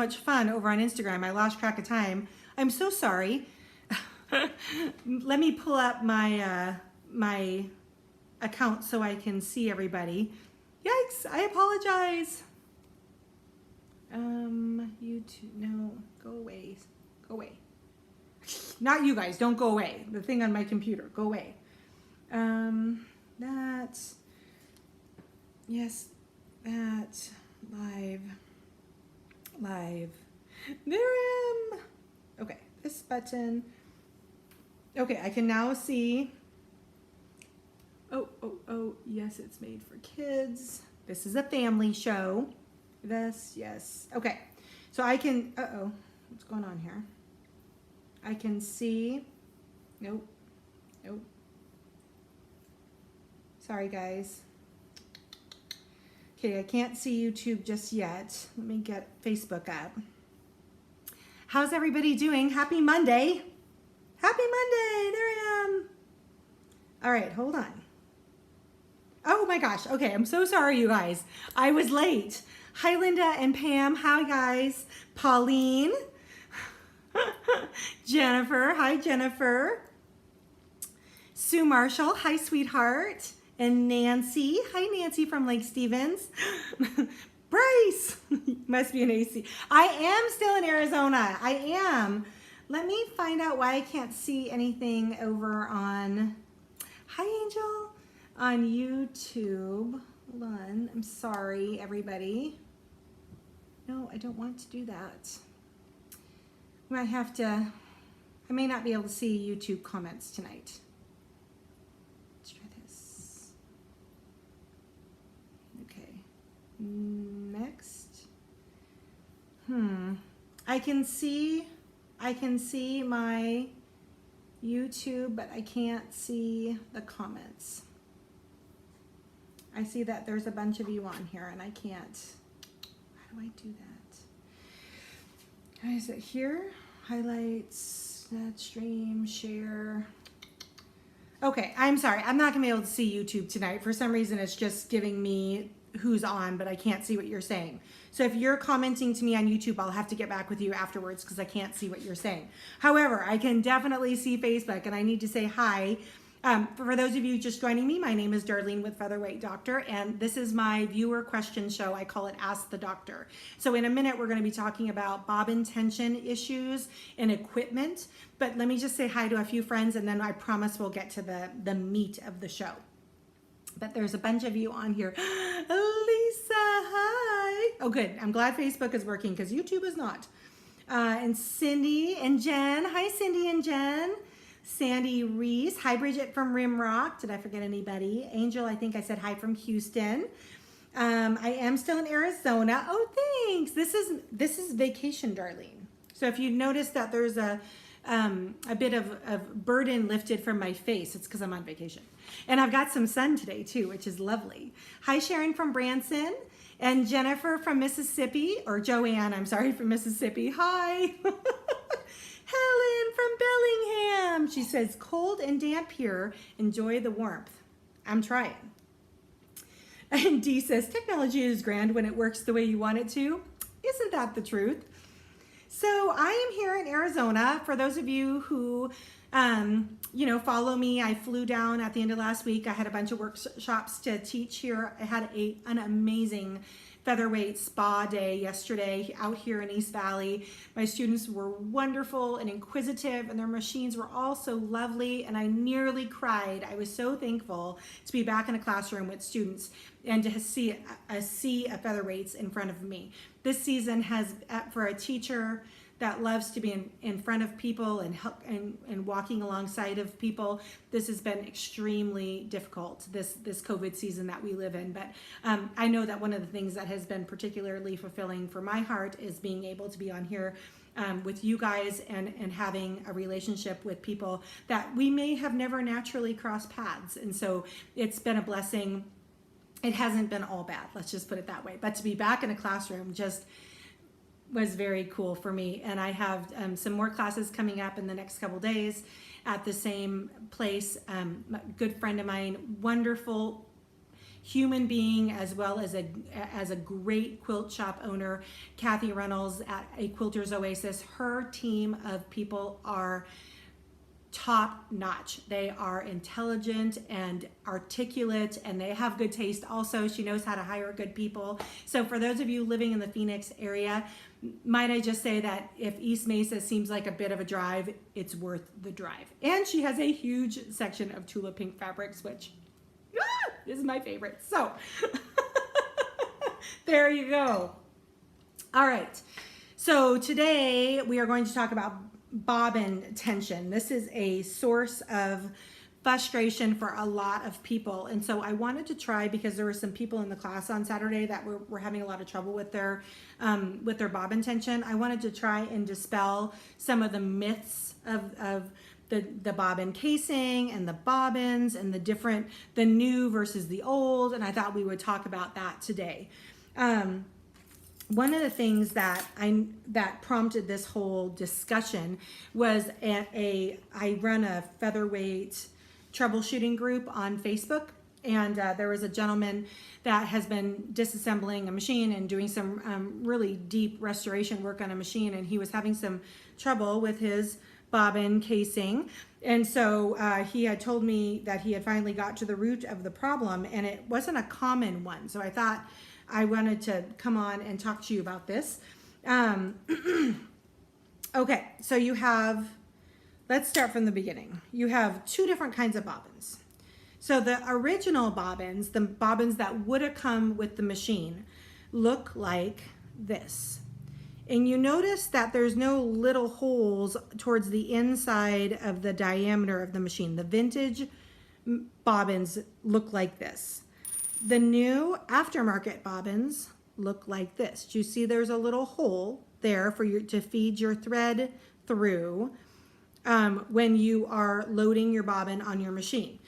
much fun over on Instagram. I lost track of time. I'm so sorry. Let me pull up my my account so I can see everybody. Yikes, I apologize. YouTube, no, go away, go away. Not you guys, don't go away. The thing on my computer, go away. That's, yes, that, live, there I am. Okay, this button. Okay, I can now see. Oh, yes, it's made for kids. This is a family show. This, yes. Okay, so I can, what's going on here? I can see, nope. Sorry, guys. Okay, I can't see YouTube just yet. Let me get Facebook up. How's everybody doing? Happy Monday. Happy Monday, there I am. All right, hold on. Oh my gosh, okay, I'm so sorry, you guys. I was late. Hi, Linda and Pam. Hi, guys. Pauline. Jennifer. Hi, Jennifer. Sue Marshall. Hi, sweetheart. And Nancy. Hi, Nancy from Lake Stevens. Bryce. Must be an AC. I am still in Arizona. I am. Let me find out why I can't see anything over on... Hi, Angel. On YouTube. Hold on. I'm sorry, everybody. No, I don't want to do that. I may not be able to see YouTube comments tonight. Let's try this. Okay. Next. I can see my YouTube, but I can't see the comments. I see that there's a bunch of you on here and I can't. How do I do that? Is it here? Highlights, net stream, share. Okay, I'm sorry. I'm not gonna be able to see YouTube tonight. For some reason, it's just giving me who's on, but I can't see what you're saying. So if you're commenting to me on YouTube, I'll have to get back with you afterwards because I can't see what you're saying. However, I can definitely see Facebook, and I need to say hi. For those of you just joining me, my name is Darlene with Featherweight Doctor, and this is my viewer question show. I call it Ask the Doctor. So in a minute, we're going to be talking about bobbin tension issues and equipment. But let me just say hi to a few friends, and then I promise we'll get to the meat of the show. But there's a bunch of you on here. Lisa, hi. Oh, good. I'm glad Facebook is working because YouTube is not. And Cindy and Jen. Hi, Cindy and Jen. Sandy Reese. Hi, Bridget from Rimrock. Did I forget anybody? Angel, I think I said hi from Houston. I am still in Arizona. Oh, thanks. This is vacation, Darlene. So if you notice that there's a bit of burden lifted from my face, it's because I'm on vacation. And I've got some sun today too, which is lovely. Hi, Sharon from Branson. And Jennifer from Mississippi, or Joanne, I'm sorry, from Mississippi. Hi. Helen from Bellingham. She says, cold and damp here. Enjoy the warmth. I'm trying. And Dee says, technology is grand when it works the way you want it to. Isn't that the truth? So I am here in Arizona. For those of you who, follow me, I flew down at the end of last week. I had a bunch of workshops to teach here. I had an amazing Featherweight spa day yesterday out here in East Valley. My students were wonderful and inquisitive, and their machines were all so lovely, and I nearly cried. I was so thankful to be back in a classroom with students and to see a sea of featherweights in front of me. This season has, for a teacher that loves to be in front of people and walking alongside of people, this has been extremely difficult, this COVID season that we live in. But I know that one of the things that has been particularly fulfilling for my heart is being able to be on here with you guys and having a relationship with people that we may have never naturally crossed paths. And so it's been a blessing. It hasn't been all bad, let's just put it that way. But to be back in a classroom just was very cool for me. And I have some more classes coming up in the next couple days at the same place. A good friend of mine, wonderful human being as well as a great quilt shop owner, Kathy Reynolds at A Quilter's Oasis. Her team of people are top notch. They are intelligent and articulate, and they have good taste also. She knows how to hire good people. So for those of you living in the Phoenix area, might I just say that if East Mesa seems like a bit of a drive, it's worth the drive. And she has a huge section of Tula Pink fabrics, which is my favorite. So there you go. All right. So today we are going to talk about bobbin tension. This is a source of frustration for a lot of people, and so I wanted to try, because there were some people in the class on Saturday that were having a lot of trouble with their bobbin tension. I wanted to try and dispel some of the myths of the bobbin casing and the bobbins and the new versus the old, and I thought we would talk about that today. One of the things that prompted this whole discussion was I run a Featherweight troubleshooting group on Facebook, and there was a gentleman that has been disassembling a machine and doing some really deep restoration work on a machine, and he was having some trouble with his bobbin casing, and so he had told me that he had finally got to the root of the problem, and it wasn't a common one. So I thought I wanted to come on and talk to you about this. Okay, so let's start from the beginning. You have two different kinds of bobbins. So the original bobbins, the bobbins that would have come with the machine, look like this. And you notice that there's no little holes towards the inside of the diameter of the machine. The vintage bobbins look like this. The new aftermarket bobbins look like this. Do you see there's a little hole there for you to feed your thread through when you are loading your bobbin on your machine?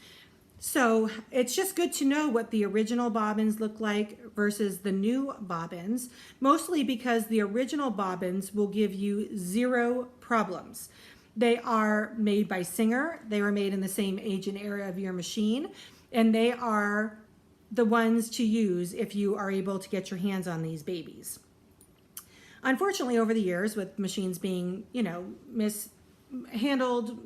So it's just good to know what the original bobbins look like versus the new bobbins, mostly because the original bobbins will give you zero problems. They are made by Singer. They were made in the same age and era of your machine, and they are the ones to use if you are able to get your hands on these babies. Unfortunately, over the years, with machines being, mishandled,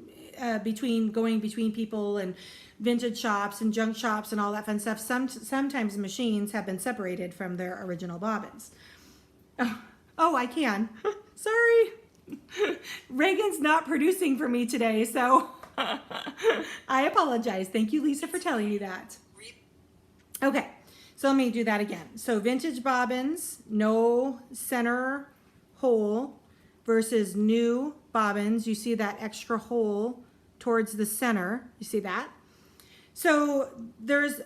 going between people and vintage shops and junk shops and all that fun stuff, sometimes machines have been separated from their original bobbins. Oh, I can. Sorry. Reagan's not producing for me today, so I apologize. Thank you, Lisa, for telling me that. Okay, so let me do that again. So vintage bobbins, no center hole, versus new bobbins. You see that extra hole towards the center. You see that? So there's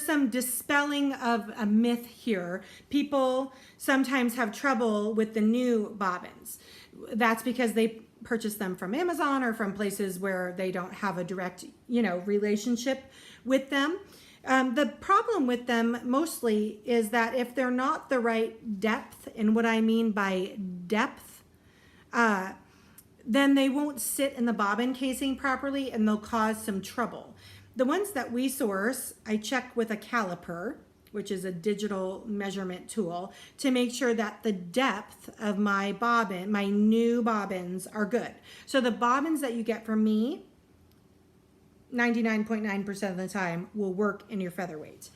some dispelling of a myth here. People sometimes have trouble with the new bobbins. That's because they purchase them from Amazon or from places where they don't have a direct, relationship with them. The problem with them mostly is that if they're not the right depth, and what I mean by depth, then they won't sit in the bobbin casing properly and they'll cause some trouble. The ones that we source, I check with a caliper, which is a digital measurement tool, to make sure that the depth of my new bobbins are good. So the bobbins that you get from me, 99.9% of the time will work in your Featherweight,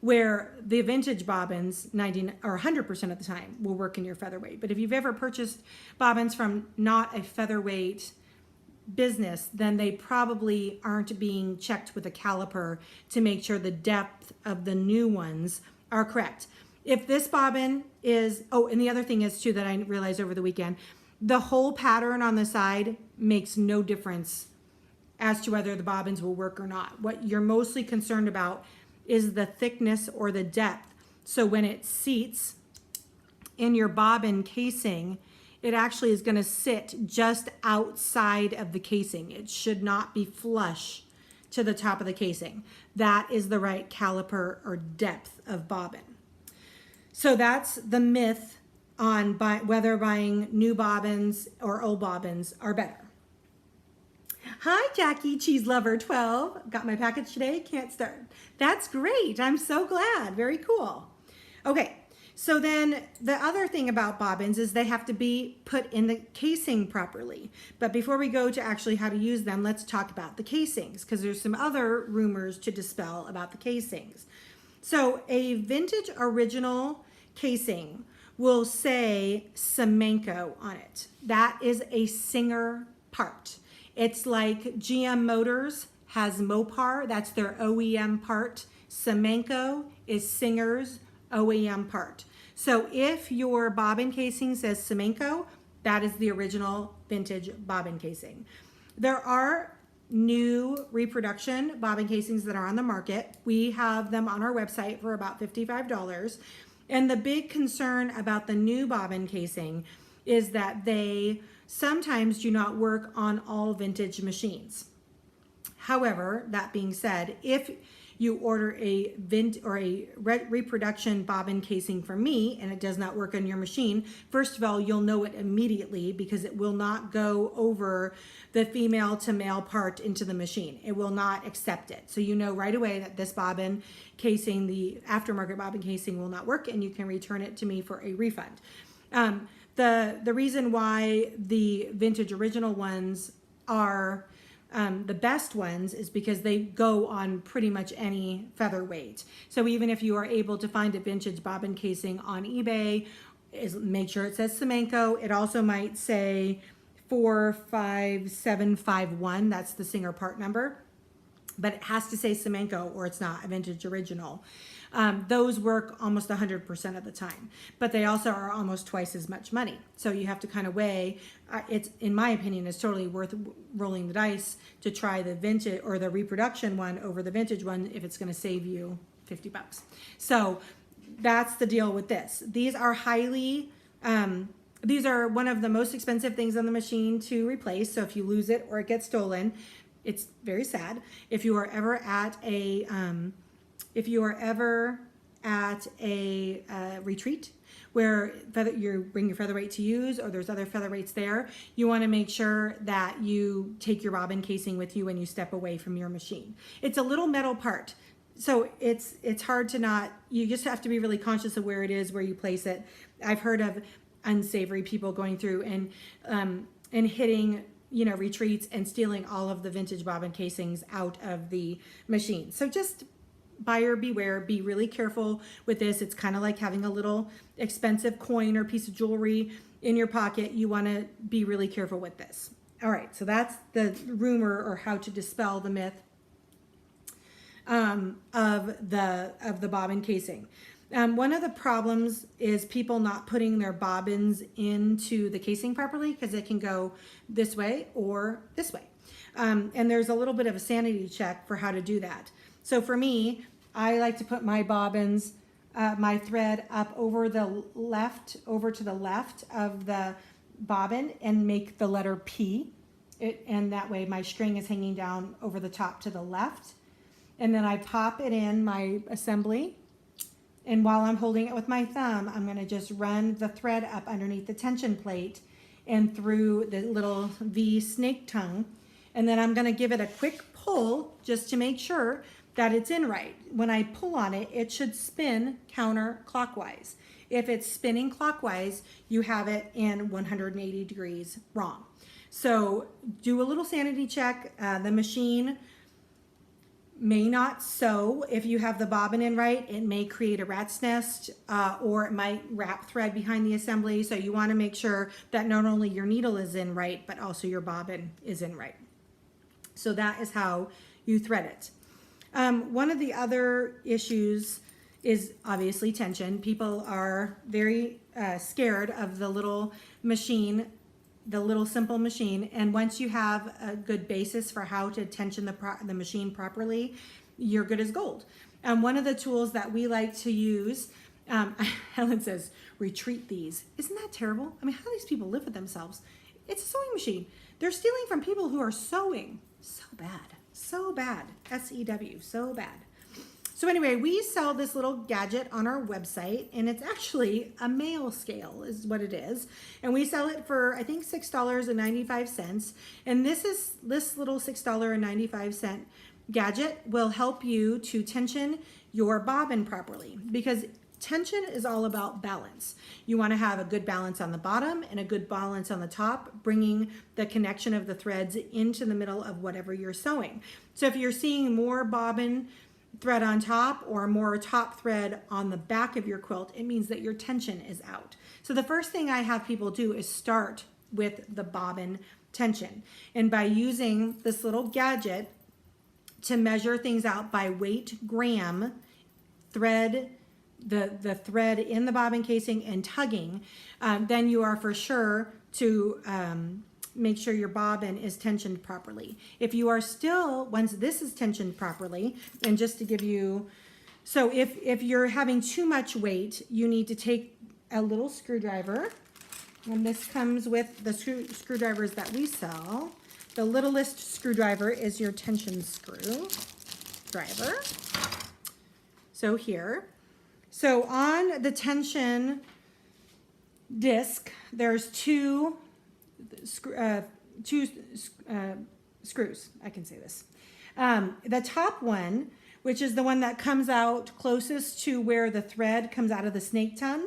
where the vintage bobbins 100% of the time will work in your Featherweight. But if you've ever purchased bobbins from not a Featherweight business, then they probably aren't being checked with a caliper to make sure the depth of the new ones are correct. If this bobbin is, and the other thing is too that I realized over the weekend, the whole pattern on the side makes no difference as to whether the bobbins will work or not. What you're mostly concerned about is the thickness or the depth. So when it seats in your bobbin casing, it actually is going to sit just outside of the casing. It should not be flush to the top of the casing. That is the right caliper or depth of bobbin. So that's the myth on whether buying new bobbins or old bobbins are better. Hi, Jackie, Cheese Lover 12. Got my package today, can't start. That's great, I'm so glad, very cool. Okay, so then the other thing about bobbins is they have to be put in the casing properly. But before we go to actually how to use them, let's talk about the casings, because there's some other rumors to dispel about the casings. So a vintage original casing will say Semenko on it. That is a Singer part. It's like GM Motors has Mopar, that's their OEM part. Semenko is Singer's OEM part. So if your bobbin casing says Semenko, that is the original vintage bobbin casing. There are new reproduction bobbin casings that are on the market. We have them on our website for about $55. And the big concern about the new bobbin casing is that they sometimes do not work on all vintage machines. However, that being said, if you order a reproduction bobbin casing from me and it does not work on your machine, first of all, you'll know it immediately because it will not go over the female to male part into the machine. It will not accept it. So you know right away that this bobbin casing, the aftermarket bobbin casing, will not work, and you can return it to me for a refund. The reason why the vintage original ones are the best ones is because they go on pretty much any featherweight. So even if you are able to find a vintage bobbin casing on eBay, make sure it says Semenko. It also might say 45751. That's the Singer part number. But it has to say Semenko or it's not a vintage original. Those work almost 100% of the time, but they also are almost twice as much money. So you have to kind of weigh, it's, in my opinion, it's totally worth rolling the dice to try the vintage or the reproduction one over the vintage one if it's going to save you $50. So that's the deal with this. These are these are one of the most expensive things on the machine to replace. So if you lose it or it gets stolen, it's very sad. If you are ever at a retreat where you bring your featherweight to use, or there's other featherweights there, you want to make sure that you take your bobbin casing with you when you step away from your machine. It's a little metal part, so it's hard to not, you just have to be really conscious of where it is, where you place it. I've heard of unsavory people going through and hitting retreats and stealing all of the vintage bobbin casings out of the machine. So just buyer beware, be really careful with this. It's kind of like having a little expensive coin or piece of jewelry in your pocket. You want to be really careful with this. All right, so that's the rumor or how to dispel the myth of the bobbin casing. One of the problems is people not putting their bobbins into the casing properly because it can go this way or this way. And there's a little bit of a sanity check for how to do that. So for me, I like to put my bobbins, my thread up over to the left of the bobbin and make the letter P. And that way my string is hanging down over the top to the left. And then I pop it in my assembly. And while I'm holding it with my thumb, I'm going to just run the thread up underneath the tension plate and through the little V snake tongue. And then I'm going to give it a quick pull just to make sure that it's in right. When I pull on it, it should spin counterclockwise. If it's spinning clockwise, you have it in 180 degrees wrong. So do a little sanity check. The machine may not sew. If you have the bobbin in right, it may create a rat's nest or it might wrap thread behind the assembly. So you want to make sure that not only your needle is in right, but also your bobbin is in right. So that is how you thread it. One of the other issues is obviously tension. People are very scared of the little machine, the little simple machine. And once you have a good basis for how to tension the machine properly, you're good as gold. One of the tools that we like to use, Helen says, retreat these. Isn't that terrible? I mean, how do these people live with themselves? It's a sewing machine. They're stealing from people who are sewing. So bad. So bad. SEW. So bad. So anyway, we sell this little gadget on our website, and it's actually a male scale is what it is. And we sell it for, I think, $6.95. And this little $6.95 gadget will help you to tension your bobbin properly, because tension is all about balance. You want to have a good balance on the bottom and a good balance on the top, bringing the connection of the threads into the middle of whatever you're sewing. So if you're seeing more bobbin thread on top or more top thread on the back of your quilt, it means that your tension is out. So the first thing I have people do is start with the bobbin tension. And by using this little gadget to measure things out by weight gram, thread, the thread in the bobbin casing and tugging, then you are for sure to make sure your bobbin is tensioned properly. If you are still, once this is tensioned properly, and just to give you, so if you're having too much weight, you need to take a little screwdriver, and this comes with the screwdrivers that we sell. The littlest screwdriver is your tension screwdriver. So here. So on the tension disc, there's two screws. I can say this. The top one, which is the one that comes out closest to where the thread comes out of the snake tongue,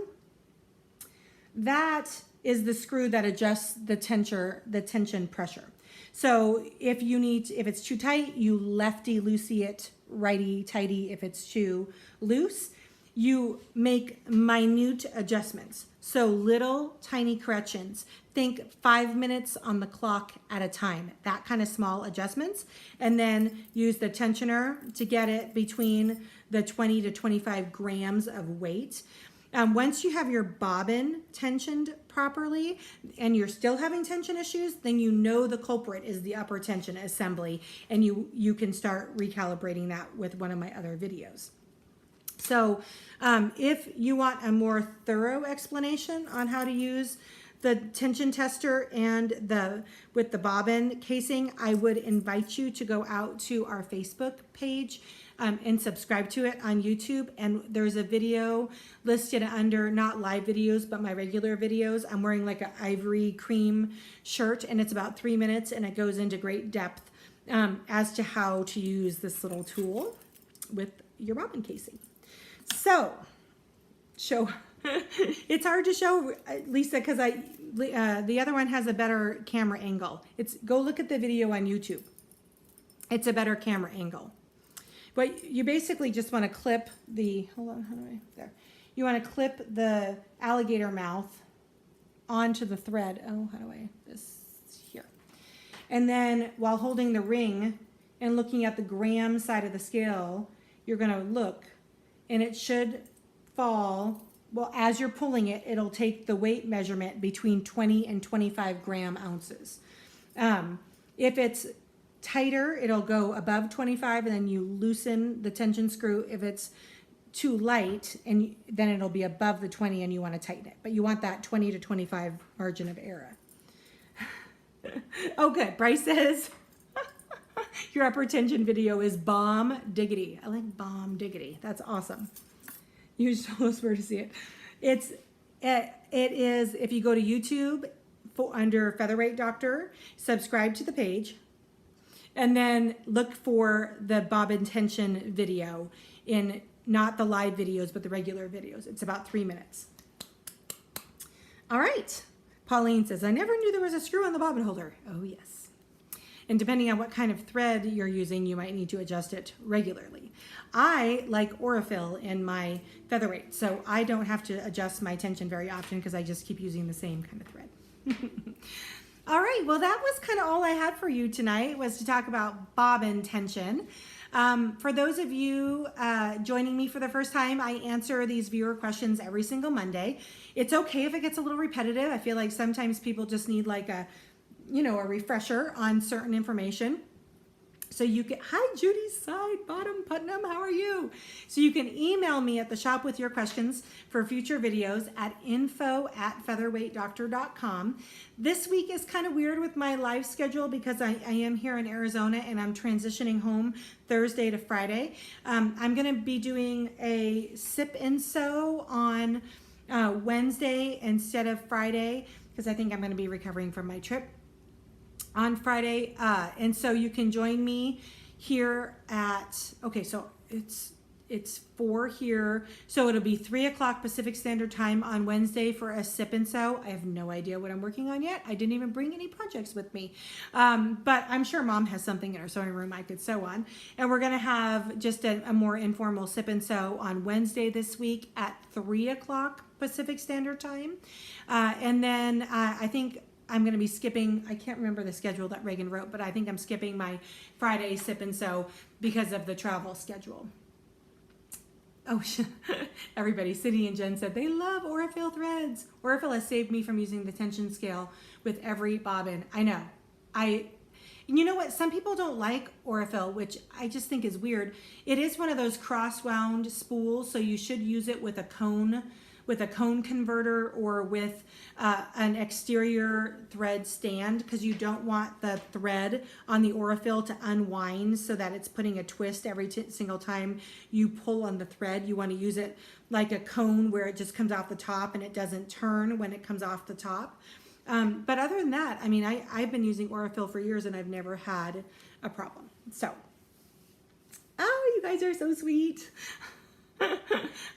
that is the screw that adjusts the tension pressure. So if it's too tight, you lefty loosey it, righty tighty if it's too loose. You make minute adjustments. So little tiny corrections. Think 5 minutes on the clock at a time, that kind of small adjustments. And then use the tensioner to get it between the 20 to 25 grams of weight. Once you have your bobbin tensioned properly and you're still having tension issues, then you know the culprit is the upper tension assembly, and you can start recalibrating that with one of my other videos. So if you want a more thorough explanation on how to use the tension tester and with the bobbin casing, I would invite you to go out to our Facebook page and subscribe to it on YouTube. And there's a video listed under, not live videos, but my regular videos. I'm wearing like an ivory cream shirt, and it's about 3 minutes, and it goes into great depth as to how to use this little tool with your bobbin casing. So, it's hard to show, Lisa, because the other one has a better camera angle. Go look at the video on YouTube. It's a better camera angle. But you basically just want to clip hold on, how do I, there. You want to clip the alligator mouth onto the thread. Oh, how do I, this here. And then while holding the ring and looking at the gram side of the scale, you're going to look, and it should fall, well, as you're pulling it, it'll take the weight measurement between 20 and 25 gram ounces. If it's tighter, it'll go above 25, and then you loosen the tension screw. If it's too light, and then it'll be above the 20 and you want to tighten it. But you want that 20 to 25 margin of error. Oh, good. Bryce says, your upper tension video is bomb diggity. I like bomb diggity. That's awesome. You just told us where to see it. It is, if you go to YouTube under Featherweight Doctor, subscribe to the page, and then look for the bobbin tension video in not the live videos, but the regular videos. It's about 3 minutes. All right. Pauline says, I never knew there was a screw on the bobbin holder. Oh, yes. And depending on what kind of thread you're using, you might need to adjust it regularly. I like Aurifil in my Featherweight, so I don't have to adjust my tension very often because I just keep using the same kind of thread. All right, well, that was kind of all I had for you tonight, was to talk about bobbin tension. For those of you joining me for the first time, I answer these viewer questions every single Monday. It's okay if it gets a little repetitive. I feel like sometimes people just need like a refresher on certain information. So you can, hi Judy Side Bottom Putnam, how are you? So you can email me at the shop with your questions for future videos at info@featherweightdoctor.com. This week is kind of weird with my live schedule because I am here in Arizona and I'm transitioning home Thursday to Friday. I'm going to be doing a sip and sew on Wednesday instead of Friday because I think I'm going to be recovering from my trip on Friday, and so you can join me here at, okay, so it's 4 here, so it'll be 3 o'clock Pacific Standard Time on Wednesday for a sip and sew. I have no idea what I'm working on yet. I didn't even bring any projects with me, but I'm sure Mom has something in her sewing room I could sew on, and we're gonna have just a more informal sip and sew on Wednesday this week at 3 o'clock Pacific Standard Time, and then I think I'm going to be skipping, I can't remember the schedule that Reagan wrote, but I think I'm skipping my Friday sip and sew because of the travel schedule. Oh, everybody, Cindy and Jen said they love Aurifil threads. Aurifil has saved me from using the tension scale with every bobbin. I know. And you know what? Some people don't like Aurifil, which I just think is weird. It is one of those cross-wound spools, so you should use it with a cone converter or with an exterior thread stand because you don't want the thread on the Aurifil to unwind so that it's putting a twist every single time you pull on the thread. You want to use it like a cone where it just comes off the top and it doesn't turn when it comes off the top. But other than that, I mean, I've been using Aurifil for years and I've never had a problem. So, oh, you guys are so sweet.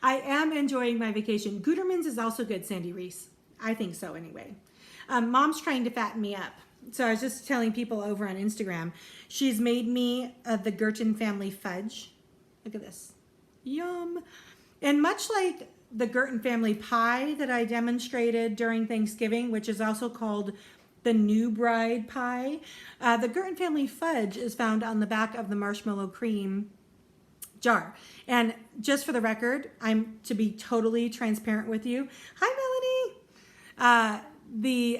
I am enjoying my vacation. Guterman's is also good, Sandy Reese. I think so anyway. Mom's trying to fatten me up. So I was just telling people over on Instagram, she's made me the Gurton family fudge. Look at this. Yum. And much like the Gurton family pie that I demonstrated during Thanksgiving, which is also called the new bride pie, the Gurton family fudge is found on the back of the marshmallow cream jar. And just for the record, I'm to be totally transparent with you. Hi, Melanie.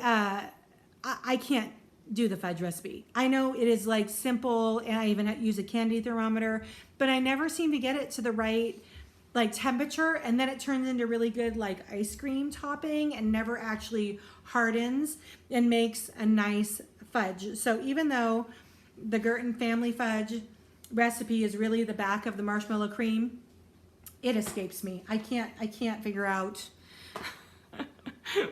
I can't do the fudge recipe. I know it is like simple, and I even use a candy thermometer, but I never seem to get it to the right like temperature, and then it turns into really good like ice cream topping and never actually hardens and makes a nice fudge. So even though the Gurton family fudge recipe is really the back of the marshmallow cream, it escapes me. I can't figure out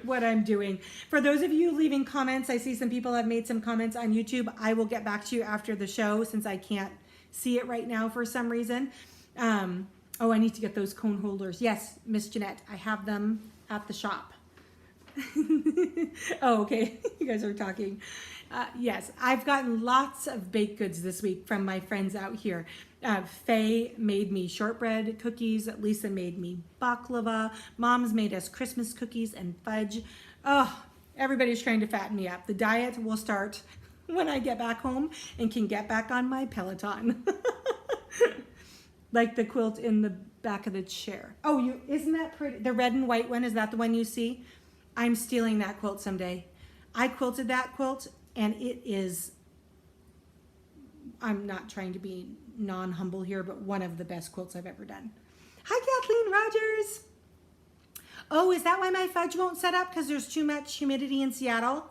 what I'm doing. For those of you leaving comments, I see some people have made some comments on YouTube. I will get back to you after the show since I can't see it right now for some reason. Oh, I need to get those cone holders. Yes, Miss Jeanette, I have them at the shop. Oh, okay. You guys are talking. Yes, I've gotten lots of baked goods this week from my friends out here. Faye made me shortbread cookies. Lisa made me baklava. Mom's made us Christmas cookies and fudge. Oh, everybody's trying to fatten me up. The diet will start when I get back home and can get back on my Peloton. Like the quilt in the back of the chair. Oh, isn't that pretty? The red and white one, is that the one you see? I'm stealing that quilt someday. I quilted that quilt and it is, I'm not trying to be non-humble here, but one of the best quilts I've ever done. Hi, Kathleen Rogers. Oh, is that why my fudge won't set up? Because there's too much humidity in Seattle?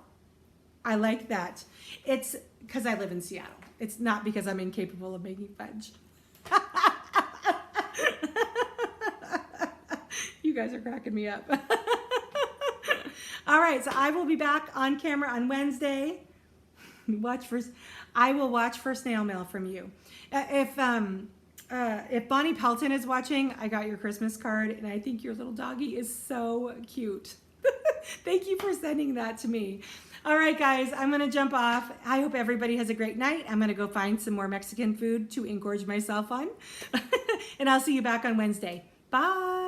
I like that. It's because I live in Seattle. It's not because I'm incapable of making fudge. You guys are cracking me up. All right, so I will be back on camera on Wednesday. I will watch for snail mail from you. If Bonnie Pelton is watching, I got your Christmas card, and I think your little doggy is so cute. Thank you for sending that to me. All right, guys, I'm going to jump off. I hope everybody has a great night. I'm going to go find some more Mexican food to engorge myself on. And I'll see you back on Wednesday. Bye.